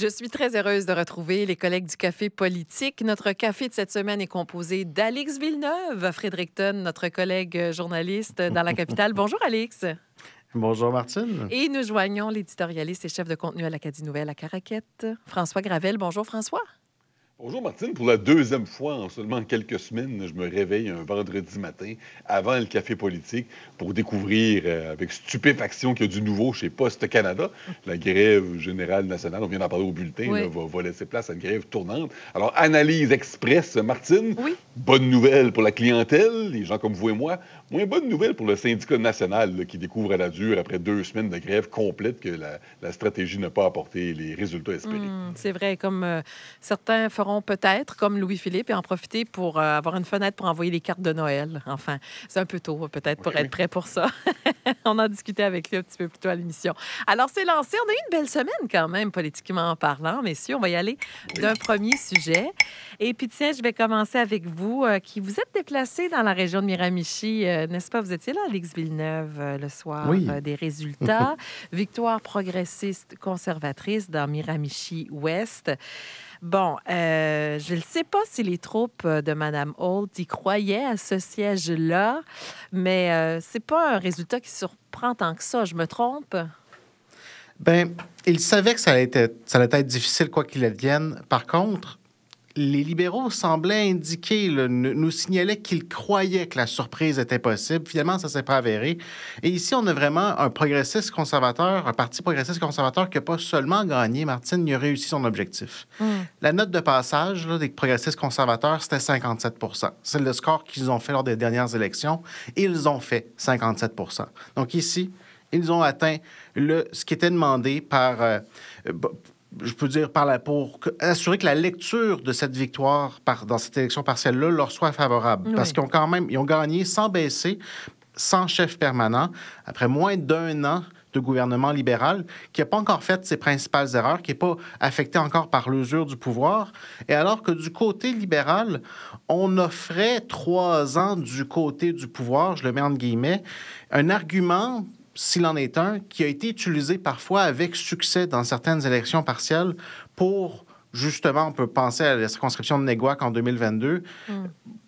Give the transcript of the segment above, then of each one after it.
Je suis très heureuse de retrouver les collègues du Café politique. Notre café de cette semaine est composé d'Alix Villeneuve, Fredericton, notre collègue journaliste dans la capitale. Bonjour, Alix. Bonjour, Martine. Et nous joignons l'éditorialiste et chef de contenu à l'Acadie Nouvelle à Caraquette, François Gravel. Bonjour, François. Bonjour Martine, pour la deuxième fois en seulement quelques semaines, je me réveille un vendredi matin avant le café politique pour découvrir avec stupéfaction qu'il y a du nouveau chez Poste Canada. La grève générale nationale, on vient d'en parler au bulletin, Oui. là, va laisser place à une grève tournante. Alors, analyse express, Martine. Oui. Bonne nouvelle pour la clientèle, les gens comme vous et moi. Moins bonne nouvelle pour le syndicat national là, qui découvre à la dure, après 2 semaines de grève complète, que la stratégie n'a pas apporté les résultats espérés. C'est vrai, comme certains feront peut-être, comme Louis-Philippe, et en profiter pour avoir une fenêtre pour envoyer les cartes de Noël. Enfin, c'est un peu tôt, peut-être, pour être prêt pour ça. On en discutait avec lui un petit peu plus tôt à l'émission. Alors, c'est lancé. On a eu une belle semaine quand même, politiquement parlant. Messieurs, on va y aller d'un premier sujet. Et puis, tiens, je vais commencer avec vous, qui vous êtes déplacé dans la région de Miramichi, n'est-ce pas? Vous étiez là, Alix Villeneuve, le soir Oui. des résultats. Victoire progressiste conservatrice dans Miramichi-Ouest. Bon, je ne sais pas si les troupes de Mme Holt y croyaient à ce siège-là, mais c'est pas un résultat qui surprend tant que ça. Je me trompe? Bien, il savait que ça allait être difficile, quoi qu'il advienne. Par contre, les libéraux semblaient indiquer, nous signalaient qu'ils croyaient que la surprise était possible. Finalement, ça ne s'est pas avéré. Et ici, on a vraiment un progressiste conservateur, un parti progressiste conservateur qui n'a pas seulement gagné, Martine, il a réussi son objectif. La note de passage là, des progressistes conservateurs, c'était 57 %. C'est le score qu'ils ont fait lors des dernières élections. Et ils ont fait 57 % Donc ici, ils ont atteint ce qui était demandé par... je peux dire pour assurer que la lecture de cette victoire dans cette élection partielle-là leur soit favorable. Oui. Parce qu'ils ont gagné sans baisser, sans chef permanent, après moins d'1 an de gouvernement libéral, qui n'a pas encore fait ses principales erreurs, qui n'est pas affecté encore par l'usure du pouvoir. Et alors que du côté libéral, on offrait 3 ans du côté du pouvoir, je le mets entre guillemets, un argument, s'il en est un, qui a été utilisé parfois avec succès dans certaines élections partielles pour, justement, on peut penser à la circonscription de Néguac en 2022,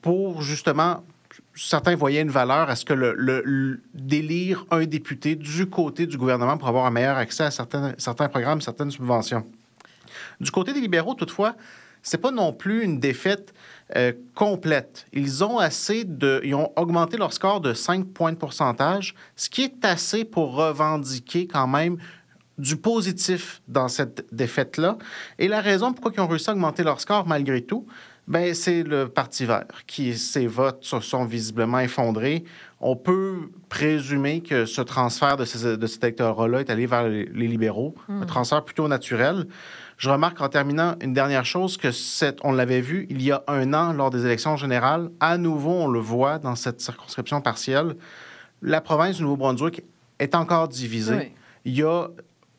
pour, justement, certains voyaient une valeur à ce que d'élire un député du côté du gouvernement pour avoir un meilleur accès à certains programmes, certaines subventions. Du côté des libéraux, toutefois, c'est pas non plus une défaite complète. Ils ont augmenté leur score de 5 points de pourcentage, ce qui est assez pour revendiquer quand même du positif dans cette défaite-là. Et la raison pourquoi ils ont réussi à augmenter leur score malgré tout, ben, c'est le Parti vert, ses votes se sont visiblement effondrés. On peut présumer que ce transfert de cet électorat-là est allé vers les libéraux, un transfert plutôt naturel. Je remarque en terminant une dernière chose que on l'avait vu il y a 1 an lors des élections générales. À nouveau, on le voit dans cette circonscription partielle. La province du Nouveau-Brunswick est encore divisée. Oui. Il y a,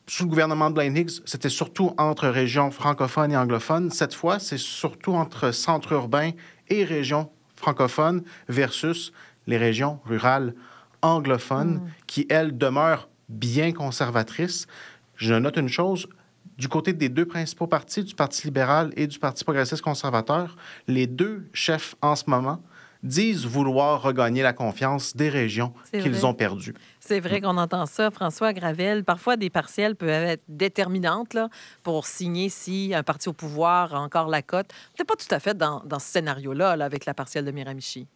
sous le gouvernement de Blaine Higgs, c'était surtout entre régions francophones et anglophones. Cette fois, c'est surtout entre centres urbains et régions francophones versus les régions rurales anglophones qui, elles, demeurent bien conservatrices. Je note une chose. Du côté des 2 principaux partis, du Parti libéral et du Parti progressiste conservateur, les 2 chefs en ce moment disent vouloir regagner la confiance des régions qu'ils ont perdues. C'est vrai qu'on entend ça, François Gravel. Parfois, des partielles peuvent être déterminantes là, pour signer si un parti au pouvoir a encore la cote. Peut-être pas tout à fait dans ce scénario-là là, avec la partielle de Miramichi.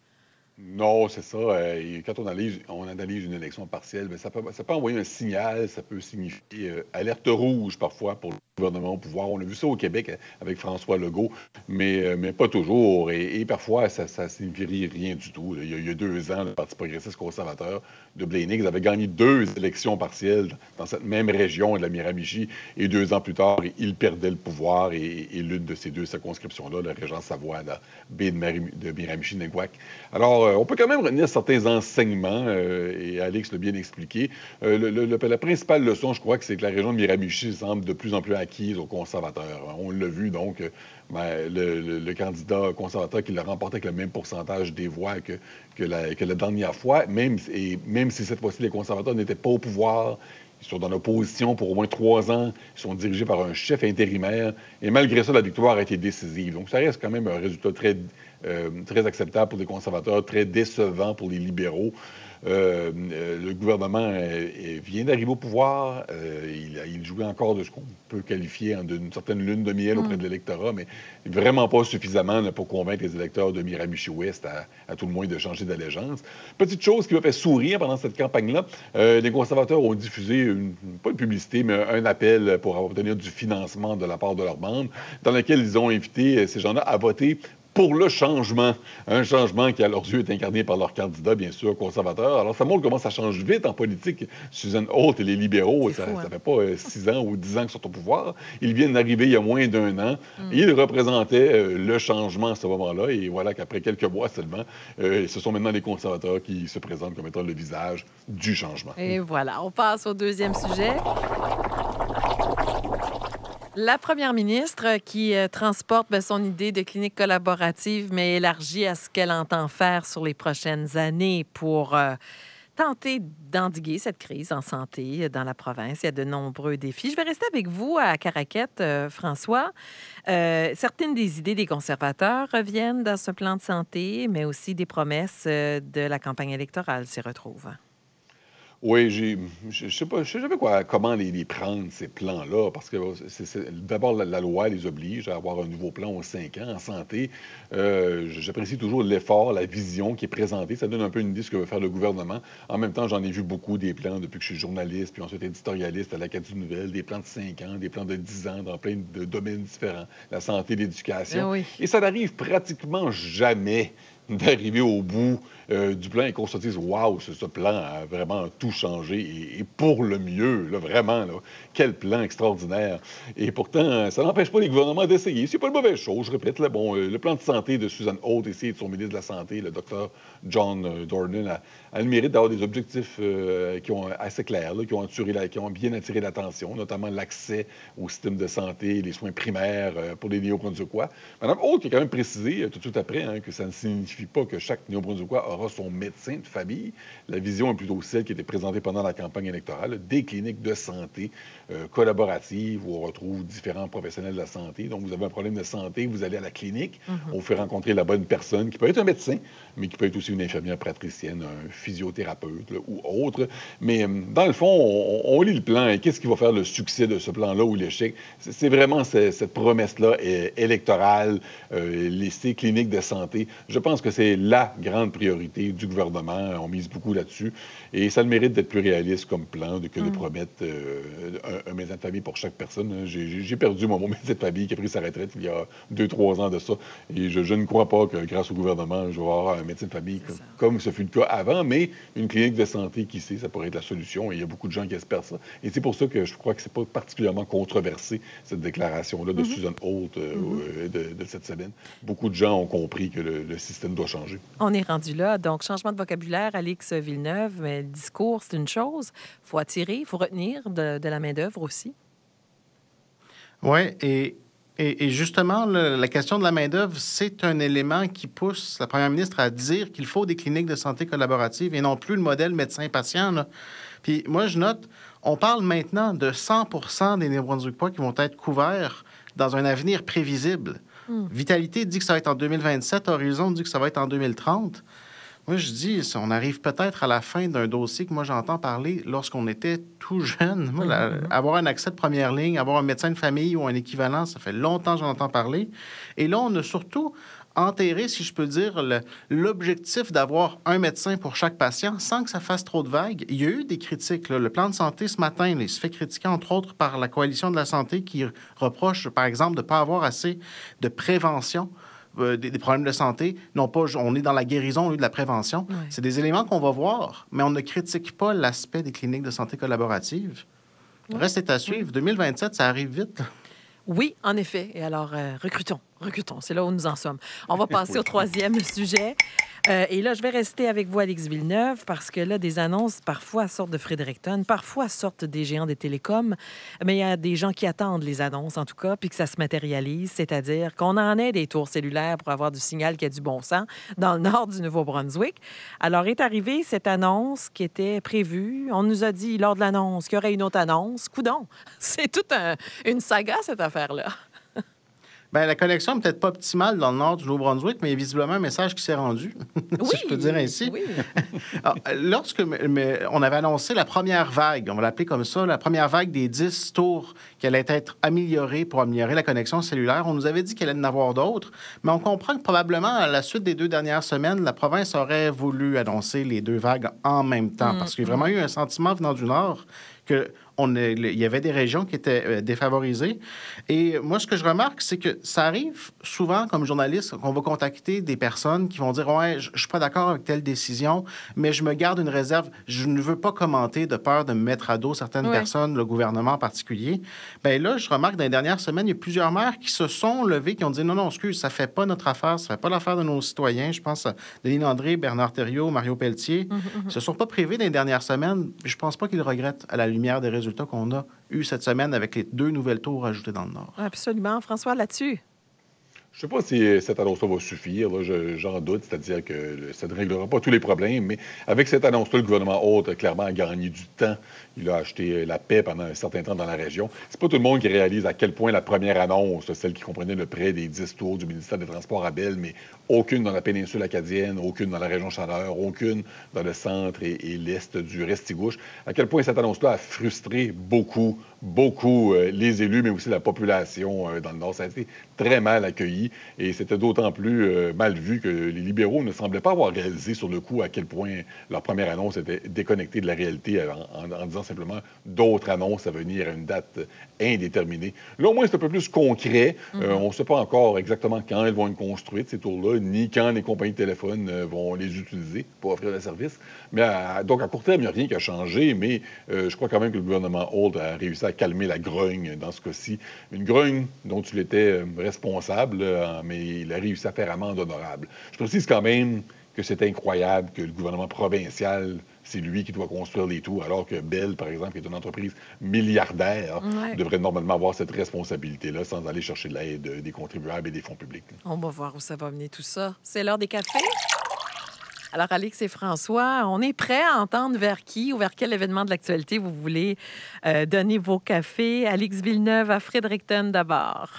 Non, c'est ça. Et quand on analyse une élection partielle, bien, ça peut envoyer un signal, ça peut signifier alerte rouge parfois pour le gouvernement au pouvoir. On a vu ça au Québec avec François Legault, mais pas toujours. Et parfois, ça signifie rien du tout. Il y a 2 ans, le Parti progressiste conservateur de Blaine Higgs avait gagné 2 élections partielles dans cette même région de la Miramichi. Et 2 ans plus tard, il perdait le pouvoir et l'une de ces 2 circonscriptions-là, la Régent Savoie, la baie de Miramichi-Néguac. Alors, on peut quand même retenir certains enseignements, et Alix l'a bien expliqué. La principale leçon, je crois, c'est que la région de Miramichi semble de plus en plus acquise aux conservateurs. On l'a vu, donc, le candidat conservateur qui l'a remporté avec le même pourcentage des voix que la dernière fois, même si cette fois-ci les conservateurs n'étaient pas au pouvoir, Ils sont dans l'opposition pour au moins 3 ans. Ils sont dirigés par un chef intérimaire. Et malgré ça, la victoire a été décisive. Donc, ça reste quand même un résultat très acceptable pour les conservateurs, très décevant pour les libéraux. Le gouvernement vient d'arriver au pouvoir. Il jouait encore de ce qu'on peut qualifier d'une certaine lune de miel auprès de l'électorat, mais vraiment pas suffisamment pour convaincre les électeurs de Miramichi-Ouest à tout le moins de changer d'allégeance. Petite chose qui m'a fait sourire pendant cette campagne-là, les conservateurs ont diffusé, pas une publicité, mais un appel pour obtenir du financement de la part de leur bande, dans lequel ils ont invité ces gens-là à voter pour le changement. Un changement qui, à leurs yeux, est incarné par leur candidat, bien sûr, conservateur. Alors, ça montre comment ça change vite en politique. Susan Holt et les libéraux, ça fait pas 6 ans ou 10 ans qu'ils sont au pouvoir. Ils viennent d'arriver il y a moins d'1 an. Ils représentaient le changement à ce moment-là. Et voilà qu'après quelques mois seulement, ce sont maintenant les conservateurs qui se présentent comme étant le visage du changement. Et voilà, on passe au deuxième sujet. La première ministre qui transporte son idée de clinique collaborative, mais élargie à ce qu'elle entend faire sur les prochaines années pour tenter d'endiguer cette crise en santé dans la province. Il y a de nombreux défis. Je vais rester avec vous à Caraquette, François. Certaines des idées des conservateurs reviennent dans ce plan de santé, mais aussi des promesses de la campagne électorale s'y retrouvent. Oui, je sais pas, je sais jamais comment les prendre, ces plans-là, parce que d'abord, la loi les oblige à avoir un nouveau plan aux 5 ans en santé. J'apprécie toujours l'effort, la vision qui est présentée. Ça donne un peu une idée de ce que veut faire le gouvernement. En même temps, j'en ai vu beaucoup des plans depuis que je suis journaliste, puis ensuite éditorialiste à l'Acadie Nouvelle, des plans de 5 ans, des plans de 10 ans dans plein de domaines différents, la santé, l'éducation. Oui. Et ça n'arrive pratiquement jamais d'arriver au bout du plan et qu'on se dise « Wow, ce plan a vraiment tout changé et pour le mieux, là, vraiment, là, quel plan extraordinaire! » Et pourtant, ça n'empêche pas les gouvernements d'essayer. C'est pas une mauvaise chose, je répète. Là, le plan de santé de Susan Holt ici et de son ministre de la Santé, le docteur John Dornan, a le mérite d'avoir des objectifs qui sont assez clairs, là, qui ont bien attiré l'attention, notamment l'accès au système de santé, les soins primaires pour les Néo-Brunswickois. Mme Holt qui a quand même précisé tout de suite après que ça ne signifie pas que chaque Néo-Brunswickois aura son médecin de famille. La vision est plutôt celle qui était présentée pendant la campagne électorale, des cliniques de santé collaboratives où on retrouve différents professionnels de la santé. Donc, vous avez un problème de santé, vous allez à la clinique, on vous fait rencontrer la bonne personne, qui peut être un médecin, mais qui peut être aussi une infirmière praticien, un physiothérapeute là, ou autre. Mais dans le fond, on lit le plan et qu'est-ce qui va faire le succès de ce plan-là ou l'échec? C'est vraiment cette promesse-là électorale, ces cliniques de santé. Je pense que c'est la grande priorité du gouvernement. On mise beaucoup là-dessus. Et ça a le mérite d'être plus réaliste comme plan que de promettre un médecin de famille pour chaque personne. J'ai perdu mon médecin de famille qui a pris sa retraite il y a 2-3 ans de ça. Et je ne crois pas que grâce au gouvernement, je vais avoir un médecin de famille comme ce fut le cas avant, mais une clinique de santé, qui sait, ça pourrait être la solution. Et il y a beaucoup de gens qui espèrent ça. Et c'est pour ça que je crois que c'est pas particulièrement controversé, cette déclaration-là de Susan Holt de cette semaine. Beaucoup de gens ont compris que le système doit changer. On est rendu là. Donc, changement de vocabulaire, Alix Villeneuve, mais le discours, c'est une chose. Il faut attirer, il faut retenir de la main-d'œuvre aussi. Oui, et justement, la question de la main-d'œuvre, c'est un élément qui pousse la première ministre à dire qu'il faut des cliniques de santé collaboratives et non plus le modèle médecin-patient, là. Puis moi, je note, on parle maintenant de 100% des Néo-Brunswickois qui vont être couverts dans un avenir prévisible. Vitalité dit que ça va être en 2027, Horizon dit que ça va être en 2030. Moi, je dis, on arrive peut-être à la fin d'un dossier que moi, j'entends parler lorsqu'on était tout jeune. Moi, avoir un accès de première ligne, avoir un médecin de famille ou un équivalent, ça fait longtemps que j'en entends parler. Et là, on a surtout enterré, si je peux dire, l'objectif d'avoir un médecin pour chaque patient sans que ça fasse trop de vagues. Il y a eu des critiques. Là. Le plan de santé, ce matin, il se fait critiquer, entre autres, par la Coalition de la santé qui reproche, par exemple, de ne pas avoir assez de prévention des problèmes de santé. Non pas, on est dans la guérison au lieu de la prévention. Oui. C'est des éléments qu'on va voir, mais on ne critique pas l'aspect des cliniques de santé collaboratives. Le reste est à suivre. 2027, ça arrive vite. Oui, en effet. Et alors, recrutons. C'est là où nous en sommes. On va passer au troisième sujet. Et là, je vais rester avec vous, Alex Villeneuve, parce que là, des annonces parfois sortent de Fredericton, parfois sortent des géants des télécoms, mais il y a des gens qui attendent les annonces, en tout cas, puis que ça se matérialise, c'est-à-dire qu'on en ait des tours cellulaires pour avoir du signal qui a du bon sens dans le nord du Nouveau-Brunswick. Alors, est arrivée cette annonce qui était prévue. On nous a dit, lors de l'annonce, qu'il y aurait une autre annonce. Coudon! C'est toute une saga, cette affaire-là. Bien, la connexion n'est peut-être pas optimale dans le nord du Nouveau-Brunswick, mais il y a visiblement un message qui s'est rendu, si je peux dire ainsi. Oui. Alors, lorsque on avait annoncé la première vague, on va l'appeler comme ça, la première vague des 10 tours qui allait être améliorée pour améliorer la connexion cellulaire, on nous avait dit qu'il allait y en avoir d'autres, mais on comprend que probablement, à la suite des 2 dernières semaines, la province aurait voulu annoncer les 2 vagues en même temps, parce qu'il y a vraiment eu un sentiment venant du nord que il y avait des régions qui étaient défavorisées. Et moi, ce que je remarque, c'est que ça arrive souvent, comme journaliste, qu'on va contacter des personnes qui vont dire « Ouais, je ne suis pas d'accord avec telle décision, mais je me garde une réserve. Je ne veux pas commenter de peur de me mettre à dos certaines personnes, le gouvernement en particulier. » Bien là, je remarque, dans les dernières semaines, il y a plusieurs maires qui se sont levés, qui ont dit « Non, excuse, ça ne fait pas notre affaire, ça ne fait pas l'affaire de nos citoyens. » Je pense à Denis André, Bernard Thériault, Mario Pelletier. Ils ne se sont pas privés dans les dernières semaines. Je ne pense pas qu'ils regrettent à la lumière des résultats qu'on a eu cette semaine avec les 2 nouvelles tours ajoutées dans le Nord. Absolument. François, là-dessus? Je ne sais pas si cette annonce-là va suffire. Là, j'en doute, c'est-à-dire que ça ne réglera pas tous les problèmes. Mais avec cette annonce-là, le gouvernement Holt a clairement gagné du temps. Il a acheté la paix pendant un certain temps dans la région. C'est pas tout le monde qui réalise à quel point la première annonce, celle qui comprenait le prêt des 10 tours du ministère des Transports à Bell, mais aucune dans la péninsule acadienne, aucune dans la région Chaleur, aucune dans le centre et l'est du Restigouche, à quel point cette annonce-là a frustré beaucoup les élus, mais aussi la population dans le Nord. Ça a été très mal accueilli et c'était d'autant plus mal vu que les libéraux ne semblaient pas avoir réalisé sur le coup à quel point leur première annonce était déconnectée de la réalité en disant simplement d'autres annonces à venir à une date indéterminée. Là, au moins, c'est un peu plus concret. On ne sait pas encore exactement quand elles vont être construites, ces tours-là, ni quand les compagnies de téléphone vont les utiliser pour offrir le service. Mais donc, à court terme, il n'y a rien qui a changé, mais je crois quand même que le gouvernement Holt a réussi à calmer la grogne dans ce cas-ci. Une grogne dont il était responsable, mais il a réussi à faire amende honorable. Je précise quand même que c'est incroyable que le gouvernement provincial, c'est lui qui doit construire les tours, alors que Bell, par exemple, qui est une entreprise milliardaire, devrait normalement avoir cette responsabilité-là sans aller chercher de l'aide des contribuables et des fonds publics. On va voir où ça va mener tout ça. C'est l'heure des cafés. Alors, Alex et François, on est prêts à entendre vers qui ou vers quel événement de l'actualité vous voulez donner vos cafés. Alex Villeneuve à Fredericton d'abord.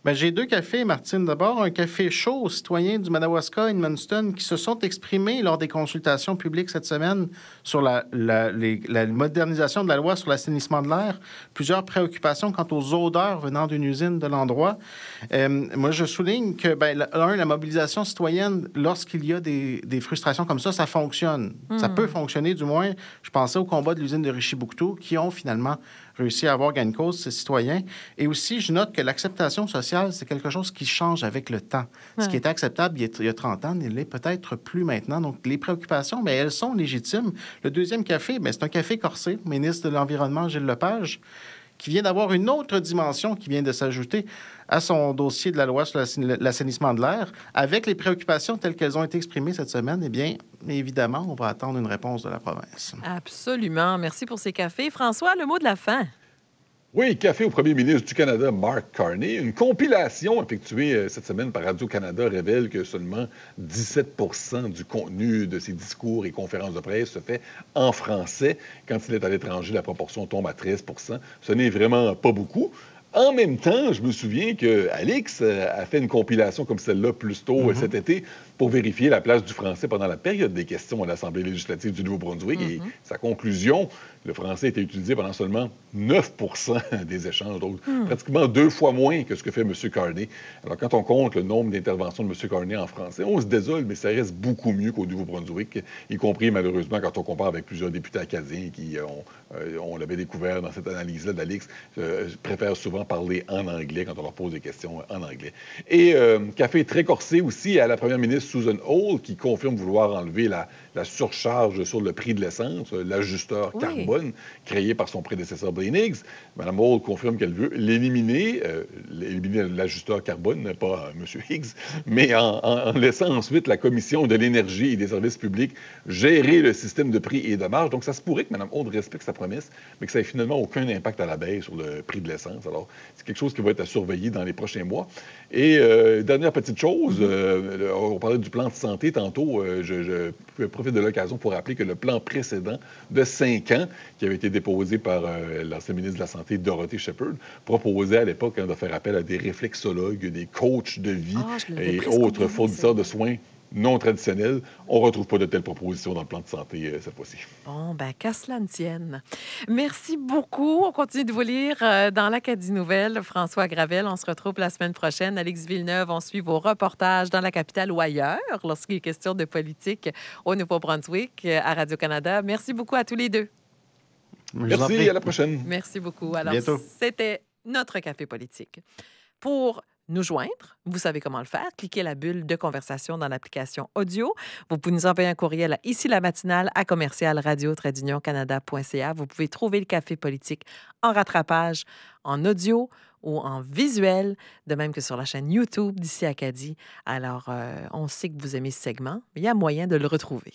Bien, j'ai 2 cafés, Martine. D'abord, un café chaud aux citoyens du Madawaska et de Munston qui se sont exprimés lors des consultations publiques cette semaine sur la modernisation de la loi sur l'assainissement de l'air. Plusieurs préoccupations quant aux odeurs venant d'une usine de l'endroit. Moi, je souligne que, la mobilisation citoyenne, lorsqu'il y a des frustrations comme ça fonctionne. Ça peut fonctionner, du moins. Je pensais au combat de l'usine de Richibouctou qui ont finalement réussi à avoir gain de cause, ces citoyens. Et aussi, je note que l'acceptation sociale, c'est quelque chose qui change avec le temps. Ce qui était acceptable il y a 30 ans ne l'est peut-être plus maintenant. Donc, les préoccupations, mais elles sont légitimes. Le deuxième café, c'est un café corsé, ministre de l'Environnement, Gilles Lepage, qui vient d'avoir une autre dimension qui vient de s'ajouter à son dossier de la loi sur l'assainissement de l'air. Avec les préoccupations telles qu'elles ont été exprimées cette semaine, eh bien, évidemment, on va attendre une réponse de la province. Absolument. Merci pour ces cafés. François, le mot de la fin. Oui, café au premier ministre du Canada, Mark Carney. Une compilation effectuée cette semaine par Radio-Canada révèle que seulement 17 du contenu de ses discours et conférences de presse se fait en français. Quand il est à l'étranger, la proportion tombe à 13 Ce n'est vraiment pas beaucoup. En même temps, je me souviens que Alex a fait une compilation comme celle-là plus tôt cet été pour vérifier la place du français pendant la période des questions à l'Assemblée législative du Nouveau-Brunswick. Et sa conclusion, le français était utilisé pendant seulement 9 des échanges, donc pratiquement 2 fois moins que ce que fait M. Carney. Alors, quand on compte le nombre d'interventions de M. Carney en français, on se désole, mais ça reste beaucoup mieux qu'au Nouveau-Brunswick, y compris, malheureusement, quand on compare avec plusieurs députés acadiens qui, on l'avait découvert dans cette analyse-là d'Alex, préfèrent souvent parler en anglais quand on leur pose des questions en anglais. Et café très corsé aussi à la première ministre Susan Holt, qui confirme vouloir enlever la la surcharge sur le prix de l'essence, l'ajusteur carbone créé par son prédécesseur Blaine Higgs. Mme Hall confirme qu'elle veut l'éliminer, éliminer l'ajusteur carbone, pas M. Higgs, mais en laissant ensuite la Commission de l'énergie et des services publics gérer le système de prix et de marge. Donc, ça se pourrait que Mme Hall respecte sa promesse, mais que ça n'ait finalement aucun impact à la baisse sur le prix de l'essence. Alors, c'est quelque chose qui va être à surveiller dans les prochains mois. Et dernière petite chose, on parlait du plan de santé tantôt. Je profite de l'occasion pour rappeler que le plan précédent de 5 ans, qui avait été déposé par l'ancien ministre de la Santé, Dorothée Shepherd, proposait à l'époque de faire appel à des réflexologues, des coachs de vie et autres fournisseurs de soins non traditionnels. On ne retrouve pas de telles propositions dans le plan de santé cette fois-ci. Bon, ben qu'à cela ne tienne. Merci beaucoup. On continue de vous lire dans l'Acadie Nouvelle. François Gravel, on se retrouve la semaine prochaine. Alex Villeneuve, on suit vos reportages dans la capitale ou ailleurs lorsqu'il est question de politique au Nouveau-Brunswick, à Radio-Canada. Merci beaucoup à tous les deux. Merci, à la prochaine. Merci beaucoup. Alors, bientôt. C'était notre Café politique. Pour nous joindre, vous savez comment le faire. Cliquez la bulle de conversation dans l'application audio. Vous pouvez nous envoyer un courriel à ici la matinale à commercial-radio-canada.ca. Vous pouvez trouver le Café politique en rattrapage, en audio ou en visuel, de même que sur la chaîne YouTube d'Ici Acadie. Alors, on sait que vous aimez ce segment, mais il y a moyen de le retrouver.